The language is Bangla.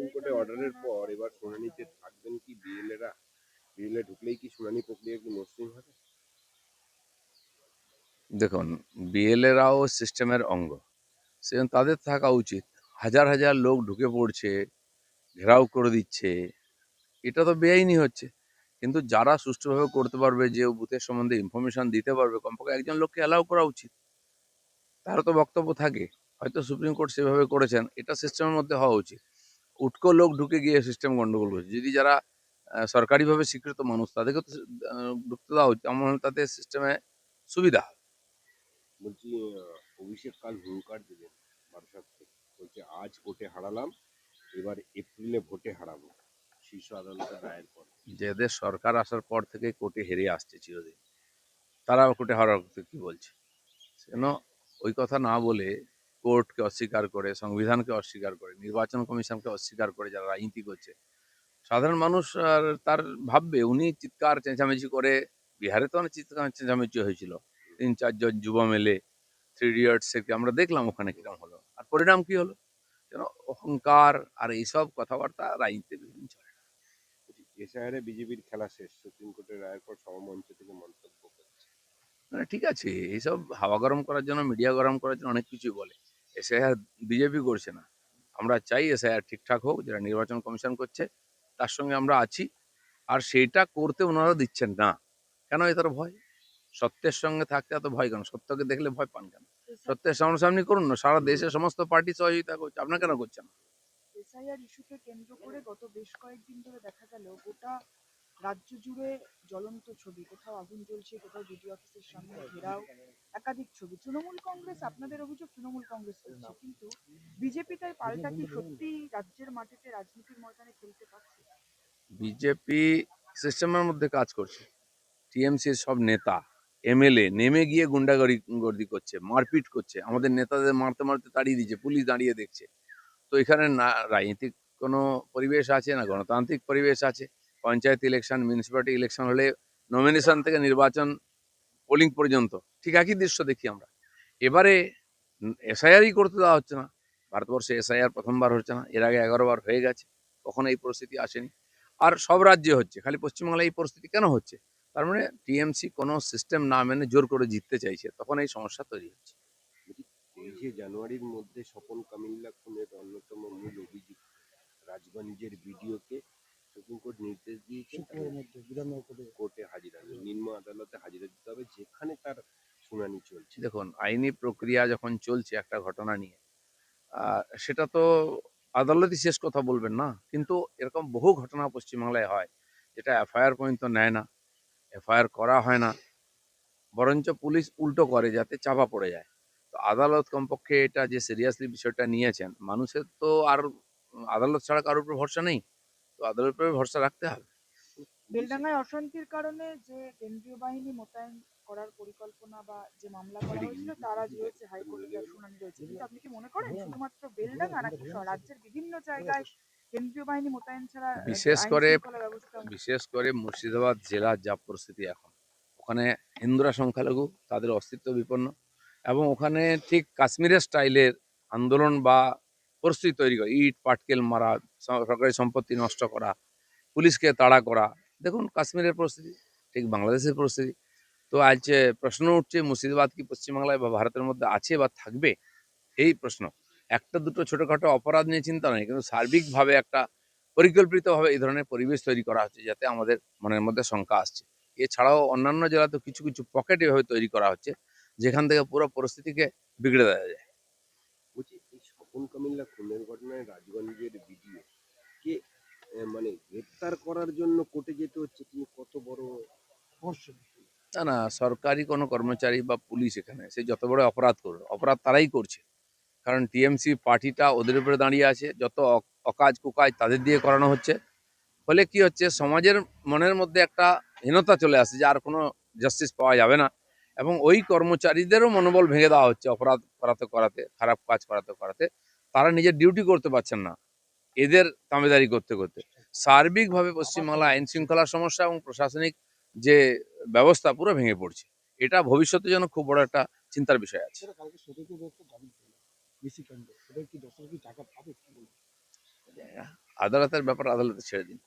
সুপ্রিম কোর্টের অর্ডারের পর এবার শুনানিতে থাকবেন কি বিএলএরা? বিএলএ ঢুকলেই কি শুনানি প্রক্রিয়া কি মসৃণ হবে? দেখুন, বিএলএরাও সিস্টেমের অঙ্গ, সেজন্য তাদের থাকা উচিত। হাজার হাজার লোক ঢুকে পড়ছে, ঘেরাও করে দিচ্ছে, এটা তো বেআইনি হচ্ছে। কিন্তু যারা সুষ্ঠুভাবে করতে পারবে, যে বুথের সম্বন্ধে ইনফরমেশন দিতে পারবে, কমপক্ষে একজন লোককে অ্যালাউ করা উচিত। তারও তো বক্তব্য থাকে। হয়তো সুপ্রিম কোর্ট সেভাবে করেছেন, এটা সিস্টেমের মধ্যে হওয়া উচিত। উটকো লোক ঢুকে গিয়ে সিস্টেম গন্ডগোল করছে। যদি যারা সরকারিভাবে স্বীকৃত মানুষ, তাদেরকে তো ঢুকতে দেওয়া উচিত। আমার মনে হয় তাতে সিস্টেমে সুবিধা হয়। বলছি অভিষেক কাল হুঙ্কার দিলেন বারাসাত থেকে, বলছে আজ কোর্টে হারালাম, এবার এপ্রিলে ভোটে হারাবো শীর্ষ আদালতের রায়ের পর। যাদের সরকার আসার পর থেকে কোর্টে হেরে আসছে চিরদিন, তারা আবার কোর্টে হারার কথা কি বলছে? কেন ওই কথা না বলে কোর্টকে অস্বীকার করে, সংবিধানকে অস্বীকার করে, নির্বাচন কমিশনকে অস্বীকার করে যারা রাজনীতি করছে, সাধারণ মানুষ আর তার ভাববে উনি চিৎকার চেঁচামেচি করে। বিহারে তো অনেক চিৎকার চেঁচামেচি হয়েছিল, ৩-৪ জন যুব মেলে, 3 ইডিয়টস আমরা দেখলাম ওখানে কিরকম হলো। আর পরিণাম কি হলো? যেন অহংকার আর এইসব কথাবার্তা রাজনীতিতে বিভিন্ন চলে না। এসআইআর বিজেপির খেলা শেষ, সুপ্রিম কোর্টের রায়ের পর সভামঞ্চ থেকে মন্তব্য করছে। মানে ঠিক আছে, এইসব হাওয়া গরম করার জন্য, মিডিয়া গরম করার জন্য অনেক কিছুই বলে। এসআইআর বিজেপি করছে না। আমরা চাই এসআইআর ঠিকঠাক হোক, যেটা নির্বাচন কমিশন করছে তার সঙ্গে আমরা আছি। আর সেইটা করতে ওনারা দিচ্ছেন না। কেন এটার ভয়? সত্যের সঙ্গে থাকতে এত ভয় কেন? সত্যকে দেখলে ভয় পান কেন? সত্যের সামনাসামনি করুন না। সারা দেশের সমস্ত পার্টি সহযোগিতা করছে, আপনার কেন করছে না? এসআইআর ইস্যুকে কেন্দ্র করে গত বেশ কয়েকদিন ধরে দেখা গেল গোটা রাজ্য জুড়ে জ্বলন্ত ছবি, কোথাও আগুন জ্বলছে, কোথাও বিডি অফিসের সামনে ঘেরাও, একাধিক ছবি। তৃণমূল কংগ্রেস, আপনাদের অভিযোগ তৃণমূল কংগ্রেস করছে, কিন্তু বিজেপি তাই পাল্টা কি সত্যি রাজ্যের মাটিতে রাজনীতির ময়দানে খেলতে পারছে? বিজেপি সিস্টেমের মধ্যে কাজ করছে। টিএমসির সব নেতা, এমএলএ নেমে গিয়ে গুন্ডাগর্দি করছে, মারপিট করছে, আমাদের নেতাদের মারতে মারতে তাড়িয়ে দিচ্ছে, পুলিশ দাঁড়িয়ে দেখছে। তো এখানে না রাজনীতিক কোনো পরিবেশ আছে, না গণতান্ত্রিক পরিবেশ আছে। পঞ্চায়েত ইলেকশন, মিউনিসিপ্যালিটি ইলেকশন হলে নমিনেশন থেকে নির্বাচন, পোলিং পর্যন্ত ঠিক একই দৃশ্য দেখি আমরা। এবারে এসআইআরই করতে দেওয়া হচ্ছে না। ভারতবর্ষে এসআইআর প্রথমবার হচ্ছে না, এর আগে 11বার হয়ে গেছে, কখনো এই পরিস্থিতি আসেনি। আর সব রাজ্যে হচ্ছে, খালি পশ্চিমবাংলায় এই পরিস্থিতি কেন হচ্ছে? তার মানে টিএমসি কোনো সিস্টেম না মেনে জোর করে জিততে চাইছে, তখন এই সমস্যা তৈরি হচ্ছে। বলছি 23শে জানুয়ারির মধ্যে স্বপন কামিল্লা খুনের অন্যতম মূল অভিযুক্ত রাজগঞ্জের বিডিওকে সুপ্রিম কোর্ট নির্দেশ দিয়েছে কোর্টে হাজিরা, নিম্ন আদালতে হাজিরা দিতে হবে যেখানে তার শুনানি চলছে। দেখুন, আইনি প্রক্রিয়া যখন চলছে একটা ঘটনা নিয়ে, সেটা তো আদালতই শেষ কথা বলবেন না। কিন্তু এরকম বহু ঘটনা পশ্চিমবাংলায় হয়, যেটা এফআইআর পর্যন্ত নেয় না, এফআইআর করা হয় না, বরঞ্চ পুলিশ উল্টো করে যাতে চাপা পড়ে যায়। তো আদালত কমপক্ষে এটা যে সিরিয়াসলি বিষয়টা নিয়েছেন, মানুষের তো আর আদালত ছাড়া কারোর উপর ভরসা নেই। তো আদালতের উপরে ভরসা রাখতে হবে। বেলডাঙ্গায় অশান্তির কারণে যে কেন্দ্রীয় বাহিনী মোতায়েন করার পরিকল্পনা বা যে মামলা করা হয়েছিল তার আজ রয়েছে হাইকোর্টে, যার শুনানি রয়েছে, কিন্তু আপনি কি মনে করেন শুধুমাত্র বেলডাঙ্গা নাকি রাজ্যের বিভিন্ন জায়গায় কেন্দ্রীয় বাহিনী মোতায়েন ছাড়া বিশেষ আইন করে শৃঙ্খলা ব্যবস্থা? বিশেষ করে মুর্শিদাবাদ জেলার যা পরিস্থিতি এখন, ওখানে হিন্দুরা সংখ্যালঘু, তাদের অস্তিত্ব বিপন্ন, এবং ওখানে ঠিক কাশ্মীরের স্টাইলের আন্দোলন বা পরিস্থিতি তৈরি করে, ইট পাটকেল মারা, সরকারি সম্পত্তি নষ্ট করা, পুলিশকে তাড়া করা। দেখুন কাশ্মীরের পরিস্থিতি, ঠিক বাংলাদেশের পরিস্থিতি। তো আজ প্রশ্ন উঠছে, মুর্শিদাবাদ কি পশ্চিমবাংলায় বা ভারতের মধ্যে আছে বা থাকবে? এই প্রশ্ন। একটা দুটো ছোটখাটো অপরাধ নিয়ে চিন্তা নেই, কিন্তু সার্বিকভাবে একটা পরিকল্পিতভাবে এই ধরনের পরিবেশ তৈরি করা হচ্ছে, যাতে আমাদের মনের মধ্যে শঙ্কা আসছে। এছাড়াও অন্যান্য জেলাতে কিছু কিছু পকেট এভাবে তৈরি করা হচ্ছে, যেখান থেকে পুরো পরিস্থিতিকে বিগড়ে দেওয়া যায়। বলছি এই স্বপন কামিল্লা খুনের ঘটনায় রাজগঞ্জের বিডিও কে মানে গ্রেপ্তার করার জন্য কোর্টে যেতে হচ্ছে, তিনি কত বড় রহস্য? না না, সরকারি কোনো কর্মচারী বা পুলিশ এখানে সে যত বড় অপরাধ করবে, অপরাধ তারাই করছে। কারণ টিএমসি পার্টিটা ওদের উপরে দাঁড়িয়ে আছে, যত অকাজ কুকাজ তাদের দিয়ে করানো হচ্ছে। ফলে কি হচ্ছে, সমাজের মনের মধ্যে একটা হীনতা চলে আসে যে আর কোনো জাস্টিস পাওয়া যাবে না, এবং ওই কর্মচারীদেরও মনোবল ভেঙে দেওয়া হচ্ছে অপরাধ করাতে করাতে, খারাপ কাজ করাতে করাতে। তারা নিজের ডিউটি করতে পারছেন না এদের তাবেদারি করতে করতে। সার্বিকভাবে পশ্চিমবাংলা আইন শৃঙ্খলার সমস্যা এবং প্রশাসনিক যে ব্যবস্থা পুরো ভেঙে পড়ছে। এটা ভবিষ্যতের জন্য খুব বড় একটা চিন্তার বিষয় আছে। আদালতের ব্যাপার আদালতে ছেড়ে দিন।